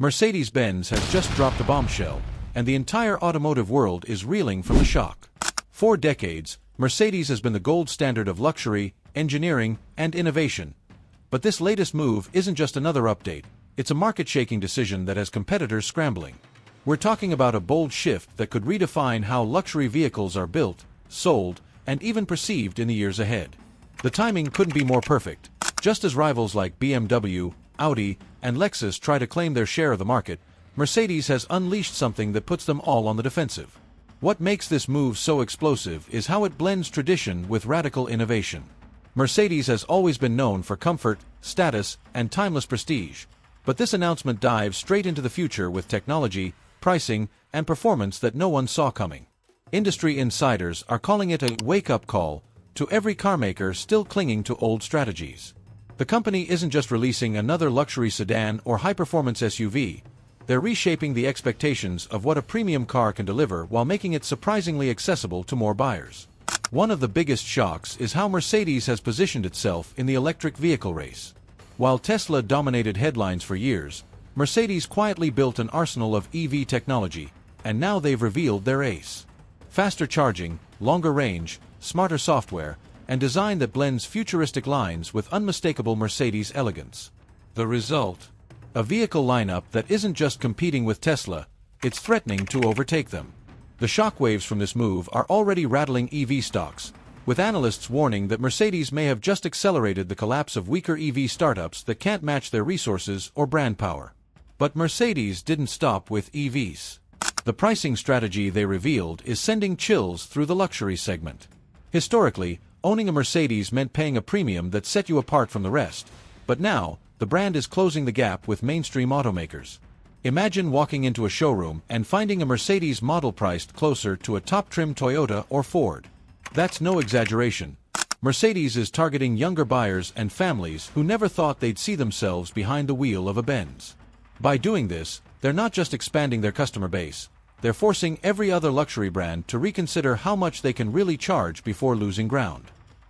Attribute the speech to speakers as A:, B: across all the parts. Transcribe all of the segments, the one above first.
A: Mercedes-Benz has just dropped a bombshell, and the entire automotive world is reeling from the shock. For decades, Mercedes has been the gold standard of luxury, engineering, and innovation. But this latest move isn't just another update, it's a market-shaking decision that has competitors scrambling. We're talking about a bold shift that could redefine how luxury vehicles are built, sold, and even perceived in the years ahead. The timing couldn't be more perfect. Just as rivals like BMW, Audi, and Lexus try to claim their share of the market, Mercedes has unleashed something that puts them all on the defensive. What makes this move so explosive is how it blends tradition with radical innovation. Mercedes has always been known for comfort, status, and timeless prestige. But this announcement dives straight into the future with technology, pricing, and performance that no one saw coming. Industry insiders are calling it a wake-up call to every carmaker still clinging to old strategies. The company isn't just releasing another luxury sedan or high-performance SUV, they're reshaping the expectations of what a premium car can deliver while making it surprisingly accessible to more buyers. One of the biggest shocks is how Mercedes has positioned itself in the electric vehicle race. While Tesla dominated headlines for years, Mercedes quietly built an arsenal of EV technology, and now they've revealed their ace. Faster charging, longer range, smarter software, and design that blends futuristic lines with unmistakable Mercedes elegance. The result? A vehicle lineup that isn't just competing with Tesla, it's threatening to overtake them. The shockwaves from this move are already rattling EV stocks, with analysts warning that Mercedes may have just accelerated the collapse of weaker EV startups that can't match their resources or brand power. But Mercedes didn't stop with EVs. The pricing strategy they revealed is sending chills through the luxury segment. Historically, owning a Mercedes meant paying a premium that set you apart from the rest, but now, the brand is closing the gap with mainstream automakers. Imagine walking into a showroom and finding a Mercedes model priced closer to a top-trim Toyota or Ford. That's no exaggeration. Mercedes is targeting younger buyers and families who never thought they'd see themselves behind the wheel of a Benz. By doing this, they're not just expanding their customer base, they're forcing every other luxury brand to reconsider how much they can really charge before losing ground.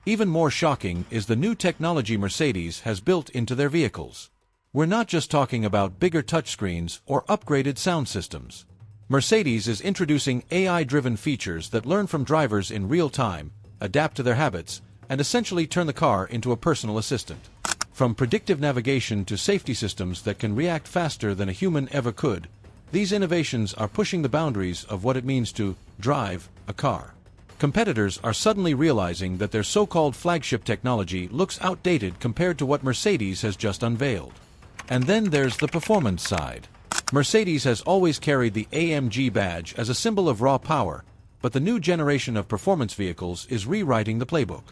A: Even more shocking is the new technology Mercedes has built into their vehicles. We're not just talking about bigger touchscreens or upgraded sound systems. Mercedes is introducing AI-driven features that learn from drivers in real time, adapt to their habits, and essentially turn the car into a personal assistant. From predictive navigation to safety systems that can react faster than a human ever could, these innovations are pushing the boundaries of what it means to drive a car. Competitors are suddenly realizing that their so-called flagship technology looks outdated compared to what Mercedes has just unveiled. And then there's the performance side. Mercedes has always carried the AMG badge as a symbol of raw power, but the new generation of performance vehicles is rewriting the playbook.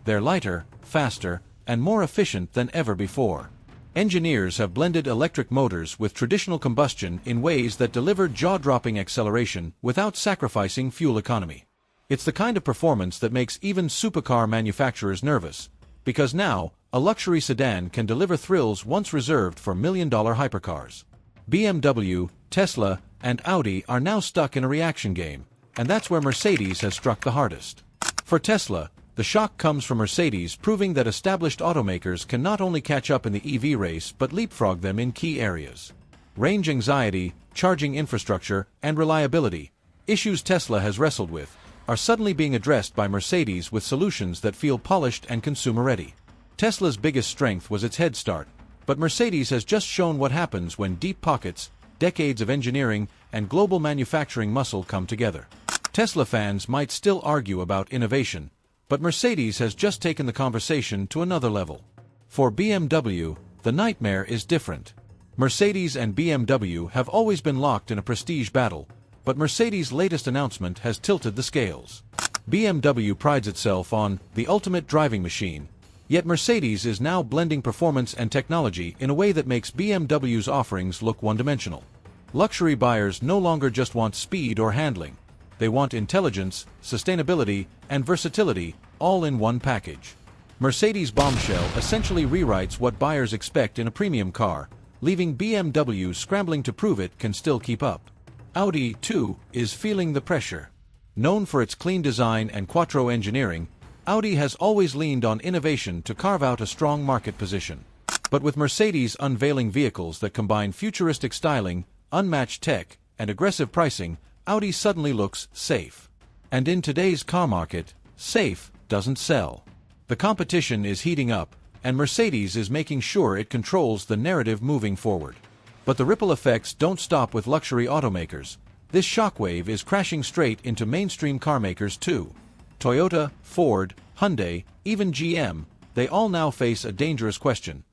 A: They're lighter, faster, and more efficient than ever before. Engineers have blended electric motors with traditional combustion in ways that deliver jaw-dropping acceleration without sacrificing fuel economy. It's the kind of performance that makes even supercar manufacturers nervous, because now, a luxury sedan can deliver thrills once reserved for million-dollar hypercars. BMW, Tesla, and Audi are now stuck in a reaction game, and that's where Mercedes has struck the hardest. For Tesla, the shock comes from Mercedes proving that established automakers can not only catch up in the EV race but leapfrog them in key areas. Range anxiety, charging infrastructure, and reliability, issues Tesla has wrestled with, are suddenly being addressed by Mercedes with solutions that feel polished and consumer-ready. Tesla's biggest strength was its head start, but Mercedes has just shown what happens when deep pockets, decades of engineering, and global manufacturing muscle come together. Tesla fans might still argue about innovation, but Mercedes has just taken the conversation to another level. For BMW, the nightmare is different. Mercedes and BMW have always been locked in a prestige battle, but Mercedes' latest announcement has tilted the scales. BMW prides itself on the ultimate driving machine, yet Mercedes is now blending performance and technology in a way that makes BMW's offerings look one-dimensional. Luxury buyers no longer just want speed or handling. They want intelligence, sustainability, and versatility, all in one package. Mercedes' bombshell essentially rewrites what buyers expect in a premium car, leaving BMW scrambling to prove it can still keep up. Audi, too, is feeling the pressure. Known for its clean design and quattro engineering, Audi has always leaned on innovation to carve out a strong market position. But with Mercedes unveiling vehicles that combine futuristic styling, unmatched tech, and aggressive pricing, Audi suddenly looks safe. And in today's car market, safe doesn't sell. The competition is heating up, and Mercedes is making sure it controls the narrative moving forward. But the ripple effects don't stop with luxury automakers. This shockwave is crashing straight into mainstream car makers too. Toyota, Ford, Hyundai, even GM, they all now face a dangerous question.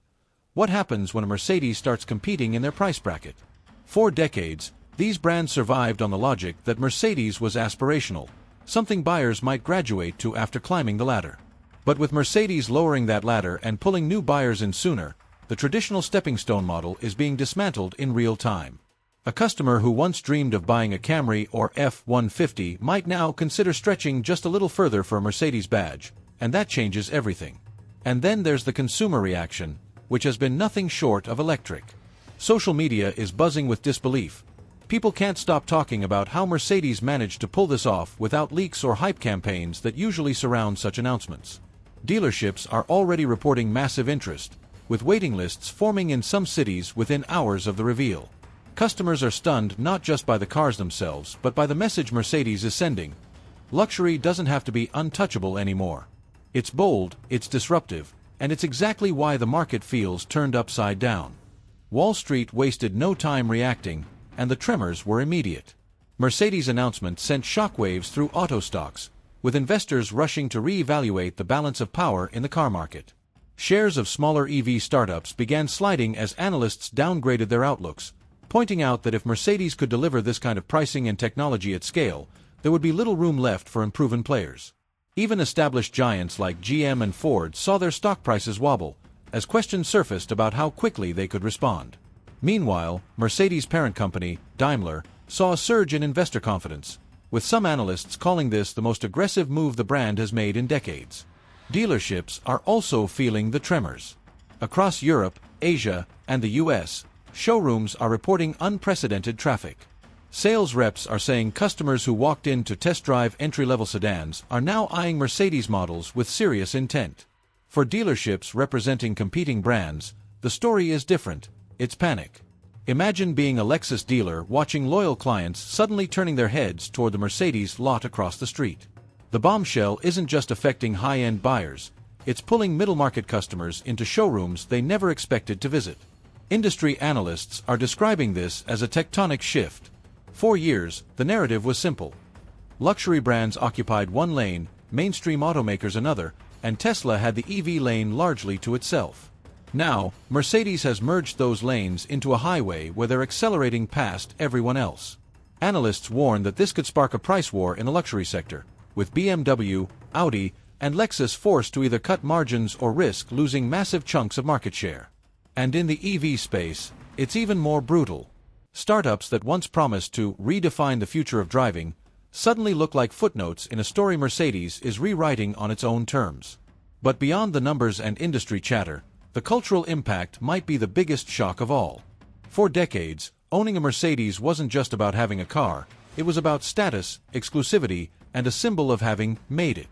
A: What happens when a Mercedes starts competing in their price bracket? For decades, these brands survived on the logic that Mercedes was aspirational, something buyers might graduate to after climbing the ladder. But with Mercedes lowering that ladder and pulling new buyers in sooner, the traditional stepping stone model is being dismantled in real time. A customer who once dreamed of buying a Camry or F-150 might now consider stretching just a little further for a Mercedes badge, and that changes everything. And then there's the consumer reaction, which has been nothing short of electric. Social media is buzzing with disbelief. People can't stop talking about how Mercedes managed to pull this off without leaks or hype campaigns that usually surround such announcements. Dealerships are already reporting massive interest, with waiting lists forming in some cities within hours of the reveal. Customers are stunned not just by the cars themselves, but by the message Mercedes is sending. Luxury doesn't have to be untouchable anymore. It's bold, it's disruptive, and it's exactly why the market feels turned upside down. Wall Street wasted no time reacting, and the tremors were immediate. Mercedes' announcement sent shockwaves through auto stocks, with investors rushing to re-evaluate the balance of power in the car market. Shares of smaller EV startups began sliding as analysts downgraded their outlooks, pointing out that if Mercedes could deliver this kind of pricing and technology at scale, there would be little room left for unproven players. Even established giants like GM and Ford saw their stock prices wobble, as questions surfaced about how quickly they could respond. Meanwhile, Mercedes' parent company, Daimler, saw a surge in investor confidence, with some analysts calling this the most aggressive move the brand has made in decades. Dealerships are also feeling the tremors. Across Europe, Asia, and the US, showrooms are reporting unprecedented traffic. Sales reps are saying customers who walked in to test drive entry-level sedans are now eyeing Mercedes models with serious intent. For dealerships representing competing brands, the story is different. It's panic. Imagine being a Lexus dealer watching loyal clients suddenly turning their heads toward the Mercedes lot across the street. The bombshell isn't just affecting high-end buyers, it's pulling middle-market customers into showrooms they never expected to visit. Industry analysts are describing this as a tectonic shift. For years, the narrative was simple. Luxury brands occupied one lane, mainstream automakers another, and Tesla had the EV lane largely to itself. Now, Mercedes has merged those lanes into a highway where they're accelerating past everyone else. Analysts warn that this could spark a price war in the luxury sector, with BMW, Audi, and Lexus forced to either cut margins or risk losing massive chunks of market share. And in the EV space, it's even more brutal. Startups that once promised to redefine the future of driving suddenly look like footnotes in a story Mercedes is rewriting on its own terms. But beyond the numbers and industry chatter, the cultural impact might be the biggest shock of all. For decades, owning a Mercedes wasn't just about having a car, it was about status, exclusivity, and a symbol of having made it.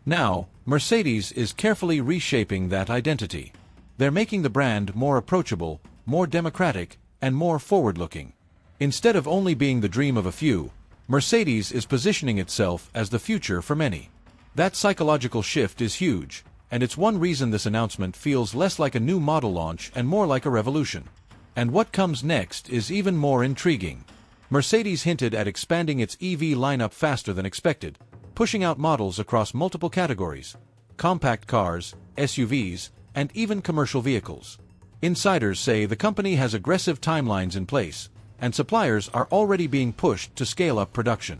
A: Now, Mercedes is carefully reshaping that identity. They're making the brand more approachable, more democratic, and more forward-looking. Instead of only being the dream of a few, Mercedes is positioning itself as the future for many. That psychological shift is huge, and it's one reason this announcement feels less like a new model launch and more like a revolution. And what comes next is even more intriguing. Mercedes hinted at expanding its EV lineup faster than expected, pushing out models across multiple categories: compact cars, SUVs, and even commercial vehicles. Insiders say the company has aggressive timelines in place, and suppliers are already being pushed to scale up production.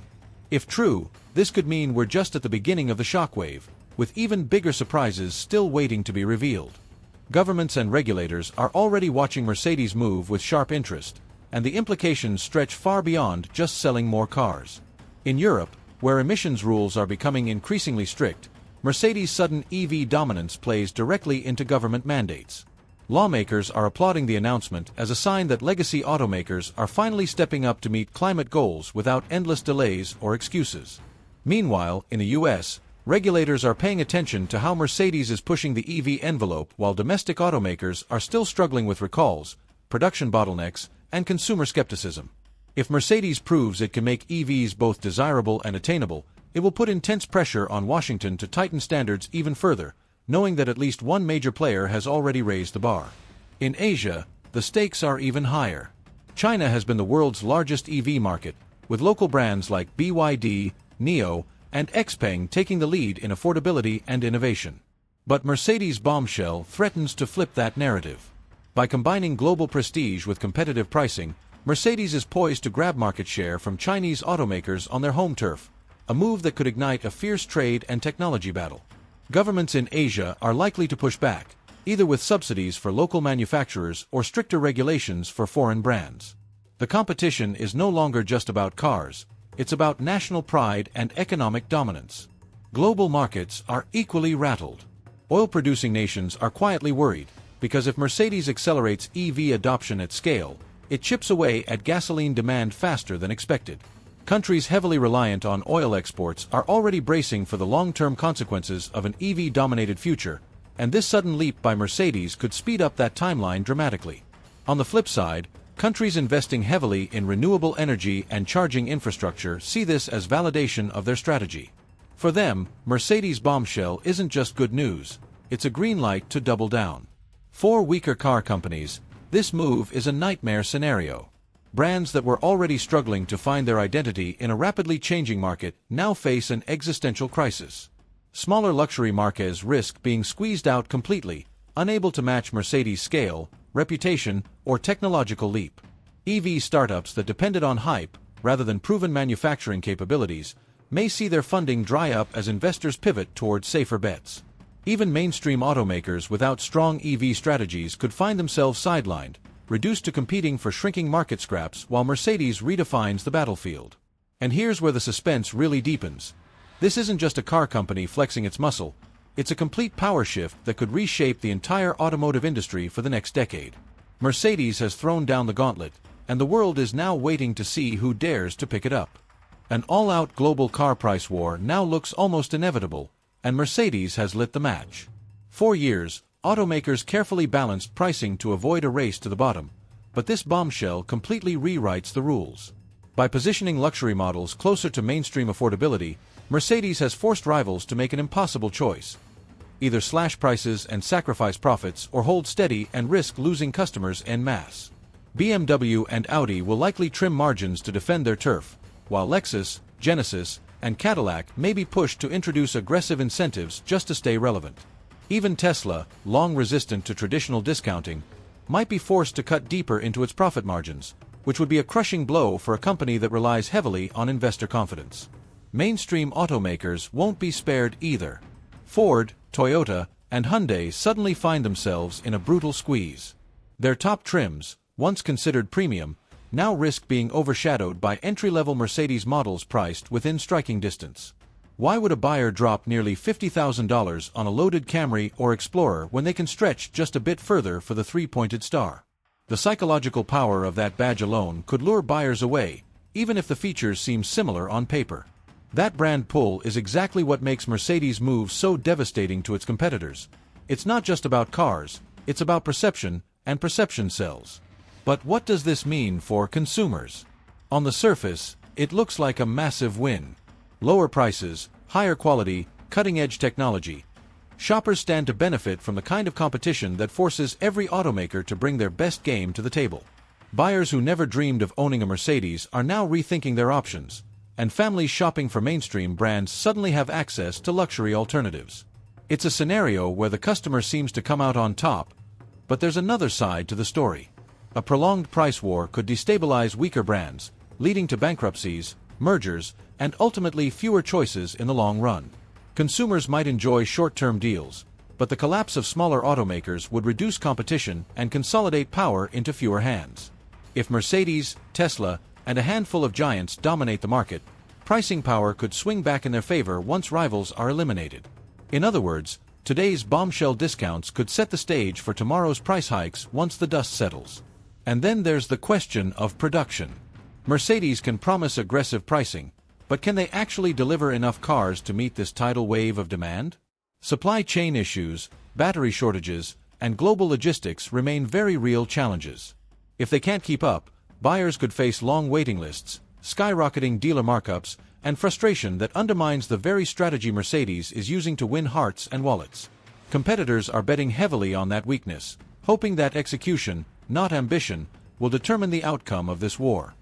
A: If true, this could mean we're just at the beginning of the shockwave, with even bigger surprises still waiting to be revealed. Governments and regulators are already watching Mercedes move with sharp interest, and the implications stretch far beyond just selling more cars. In Europe, where emissions rules are becoming increasingly strict, Mercedes' sudden EV dominance plays directly into government mandates. Lawmakers are applauding the announcement as a sign that legacy automakers are finally stepping up to meet climate goals without endless delays or excuses. Meanwhile, in the US, Regulators are paying attention to how Mercedes is pushing the EV envelope while domestic automakers are still struggling with recalls, production bottlenecks, and consumer skepticism. If Mercedes proves it can make EVs both desirable and attainable, it will put intense pressure on Washington to tighten standards even further, knowing that at least one major player has already raised the bar. In Asia, the stakes are even higher. China has been the world's largest EV market, with local brands like BYD, NIO, and XPeng taking the lead in affordability and innovation. But Mercedes' bombshell threatens to flip that narrative. By combining global prestige with competitive pricing, Mercedes is poised to grab market share from Chinese automakers on their home turf, a move that could ignite a fierce trade and technology battle. Governments in Asia are likely to push back, either with subsidies for local manufacturers or stricter regulations for foreign brands. The competition is no longer just about cars, it's about national pride and economic dominance. Global markets are equally rattled. Oil-producing nations are quietly worried, because if Mercedes accelerates EV adoption at scale, it chips away at gasoline demand faster than expected. Countries heavily reliant on oil exports are already bracing for the long-term consequences of an EV-dominated future, and this sudden leap by Mercedes could speed up that timeline dramatically. On the flip side, countries investing heavily in renewable energy and charging infrastructure see this as validation of their strategy. For them, Mercedes' bombshell isn't just good news, it's a green light to double down. For weaker car companies, this move is a nightmare scenario. Brands that were already struggling to find their identity in a rapidly changing market now face an existential crisis. Smaller luxury marques risk being squeezed out completely, unable to match Mercedes' scale, reputation, or technological leap. EV startups that depended on hype, rather than proven manufacturing capabilities, may see their funding dry up as investors pivot toward safer bets. Even mainstream automakers without strong EV strategies could find themselves sidelined, reduced to competing for shrinking market scraps while Mercedes redefines the battlefield. And here's where the suspense really deepens. This isn't just a car company flexing its muscle, it's a complete power shift that could reshape the entire automotive industry for the next decade. Mercedes has thrown down the gauntlet, and the world is now waiting to see who dares to pick it up. An all-out global car price war now looks almost inevitable, and Mercedes has lit the match. For years, automakers carefully balanced pricing to avoid a race to the bottom, but this bombshell completely rewrites the rules. By positioning luxury models closer to mainstream affordability, Mercedes has forced rivals to make an impossible choice. Either slash prices and sacrifice profits or hold steady and risk losing customers en masse. BMW and Audi will likely trim margins to defend their turf, while Lexus, Genesis, and Cadillac may be pushed to introduce aggressive incentives just to stay relevant. Even Tesla, long resistant to traditional discounting, might be forced to cut deeper into its profit margins, which would be a crushing blow for a company that relies heavily on investor confidence. Mainstream automakers won't be spared either. Ford, Toyota, and Hyundai suddenly find themselves in a brutal squeeze. Their top trims, once considered premium, now risk being overshadowed by entry-level Mercedes models priced within striking distance. Why would a buyer drop nearly $50,000 on a loaded Camry or Explorer when they can stretch just a bit further for the three-pointed star? The psychological power of that badge alone could lure buyers away, even if the features seem similar on paper. That brand pull is exactly what makes Mercedes' move so devastating to its competitors. It's not just about cars, it's about perception, and perception sells. But what does this mean for consumers? On the surface, it looks like a massive win. Lower prices, higher quality, cutting-edge technology. Shoppers stand to benefit from the kind of competition that forces every automaker to bring their best game to the table. Buyers who never dreamed of owning a Mercedes are now rethinking their options, and families shopping for mainstream brands suddenly have access to luxury alternatives. It's a scenario where the customer seems to come out on top, but there's another side to the story. A prolonged price war could destabilize weaker brands, leading to bankruptcies, mergers, and ultimately fewer choices in the long run. Consumers might enjoy short-term deals, but the collapse of smaller automakers would reduce competition and consolidate power into fewer hands. If Mercedes, Tesla, and a handful of giants dominate the market, pricing power could swing back in their favor once rivals are eliminated. In other words, today's bombshell discounts could set the stage for tomorrow's price hikes once the dust settles. And then there's the question of production. Mercedes can promise aggressive pricing, But can they actually deliver enough cars to meet this tidal wave of demand? Supply chain issues, battery shortages, and global logistics remain very real challenges. If they can't keep up, buyers could face long waiting lists, skyrocketing dealer markups, and frustration that undermines the very strategy Mercedes is using to win hearts and wallets. Competitors are betting heavily on that weakness, hoping that execution, not ambition, will determine the outcome of this war.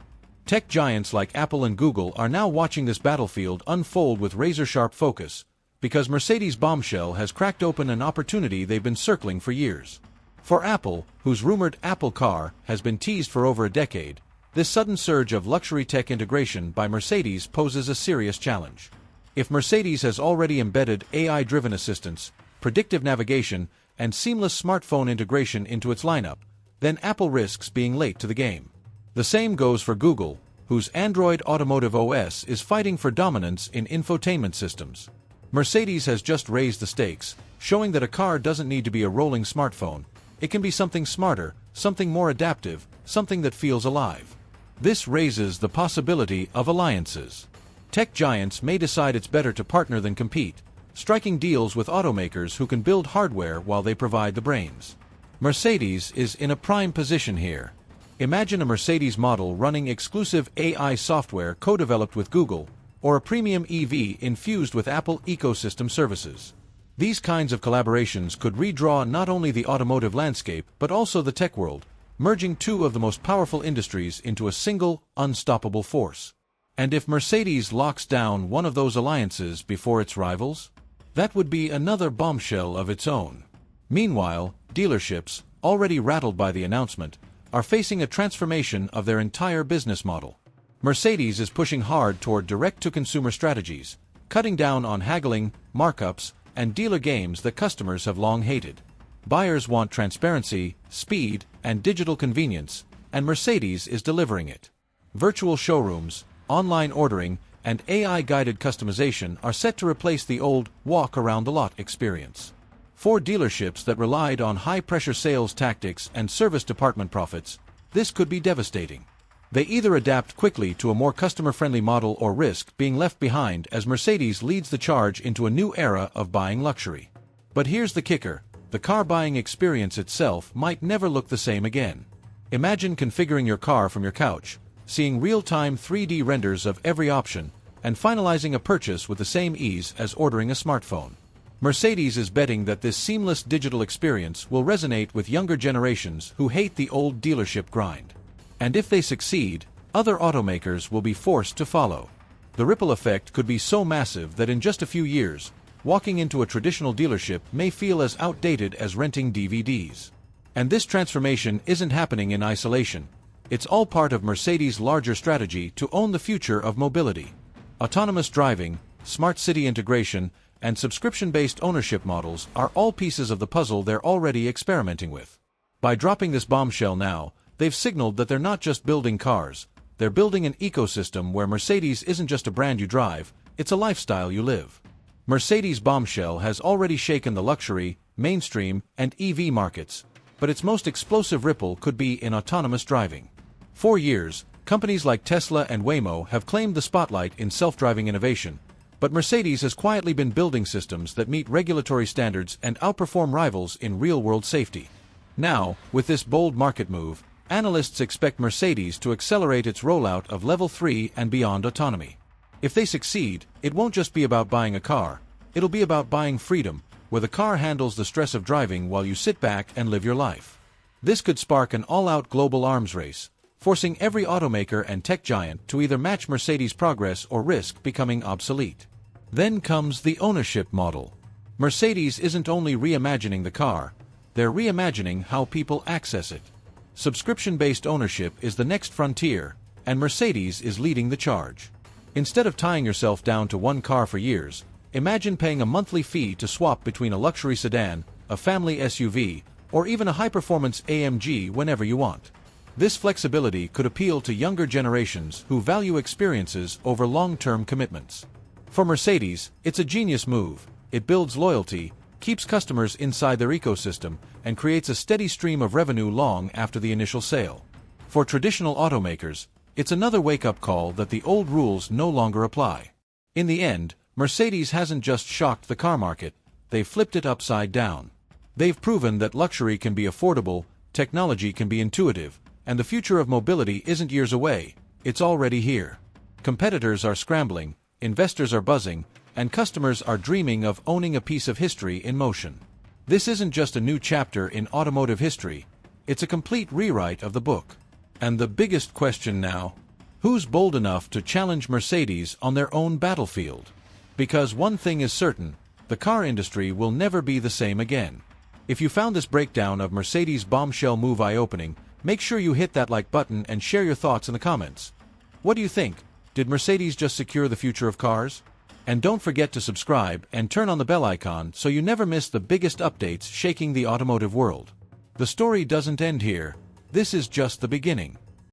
A: Tech giants like Apple and Google are now watching this battlefield unfold with razor-sharp focus, because Mercedes' bombshell has cracked open an opportunity they've been circling for years. For Apple, whose rumored Apple Car has been teased for over a decade, this sudden surge of luxury tech integration by Mercedes poses a serious challenge. If Mercedes has already embedded AI-driven assistance, predictive navigation, and seamless smartphone integration into its lineup, then Apple risks being late to the game. The same goes for Google, whose Android Automotive OS is fighting for dominance in infotainment systems. Mercedes has just raised the stakes, showing that a car doesn't need to be a rolling smartphone. It can be something smarter, something more adaptive, something that feels alive. This raises the possibility of alliances. Tech giants may decide it's better to partner than compete, striking deals with automakers who can build hardware while they provide the brains. Mercedes is in a prime position here. Imagine a Mercedes model running exclusive AI software co-developed with Google, or a premium EV infused with Apple ecosystem services. These kinds of collaborations could redraw not only the automotive landscape but also the tech world, merging two of the most powerful industries into a single, unstoppable force. And if Mercedes locks down one of those alliances before its rivals, that would be another bombshell of its own. Meanwhile, dealerships, already rattled by the announcement, are facing a transformation of their entire business model. Mercedes is pushing hard toward direct-to-consumer strategies, cutting down on haggling, markups, and dealer games that customers have long hated. Buyers want transparency, speed, and digital convenience, and Mercedes is delivering it. Virtual showrooms, online ordering, and AI-guided customization are set to replace the old walk-around-the-lot experience. For dealerships that relied on high-pressure sales tactics and service department profits, this could be devastating. They either adapt quickly to a more customer-friendly model or risk being left behind as Mercedes leads the charge into a new era of buying luxury. But here's the kicker: the car buying experience itself might never look the same again. Imagine configuring your car from your couch, seeing real-time 3D renders of every option, and finalizing a purchase with the same ease as ordering a smartphone. Mercedes is betting that this seamless digital experience will resonate with younger generations who hate the old dealership grind. And if they succeed, other automakers will be forced to follow. The ripple effect could be so massive that in just a few years, walking into a traditional dealership may feel as outdated as renting DVDs. And this transformation isn't happening in isolation. It's all part of Mercedes' larger strategy to own the future of mobility. Autonomous driving, smart city integration, and subscription-based ownership models are all pieces of the puzzle they're already experimenting with. By dropping this bombshell now, they've signaled that they're not just building cars, they're building an ecosystem where Mercedes isn't just a brand you drive, it's a lifestyle you live. Mercedes' bombshell has already shaken the luxury, mainstream, and EV markets, but its most explosive ripple could be in autonomous driving. For years, companies like Tesla and Waymo have claimed the spotlight in self-driving innovation, but Mercedes has quietly been building systems that meet regulatory standards and outperform rivals in real-world safety. Now, with this bold market move, analysts expect Mercedes to accelerate its rollout of Level 3 and beyond autonomy. If they succeed, it won't just be about buying a car, it'll be about buying freedom, where the car handles the stress of driving while you sit back and live your life. This could spark an all-out global arms race, forcing every automaker and tech giant to either match Mercedes' progress or risk becoming obsolete. Then comes the ownership model. Mercedes isn't only reimagining the car, they're reimagining how people access it. Subscription-based ownership is the next frontier, and Mercedes is leading the charge. Instead of tying yourself down to one car for years, imagine paying a monthly fee to swap between a luxury sedan, a family SUV, or even a high-performance AMG whenever you want. This flexibility could appeal to younger generations who value experiences over long-term commitments. For Mercedes, it's a genius move. It builds loyalty, keeps customers inside their ecosystem, and creates a steady stream of revenue long after the initial sale. For traditional automakers, It's another wake-up call that the old rules no longer apply. In the end, Mercedes hasn't just shocked the car market, they've flipped it upside down. They've proven that luxury can be affordable, technology can be intuitive, and the future of mobility isn't years away, it's already here. Competitors are scrambling, investors are buzzing, and customers are dreaming of owning a piece of history in motion. This isn't just a new chapter in automotive history, it's a complete rewrite of the book. And the biggest question now, who's bold enough to challenge Mercedes on their own battlefield? Because one thing is certain, the car industry will never be the same again. If you found this breakdown of Mercedes' bombshell move eye-opening, make sure you hit that like button and share your thoughts in the comments. What do you think? Did Mercedes just secure the future of cars? And don't forget to subscribe and turn on the bell icon so you never miss the biggest updates shaking the automotive world. The story doesn't end here, this is just the beginning.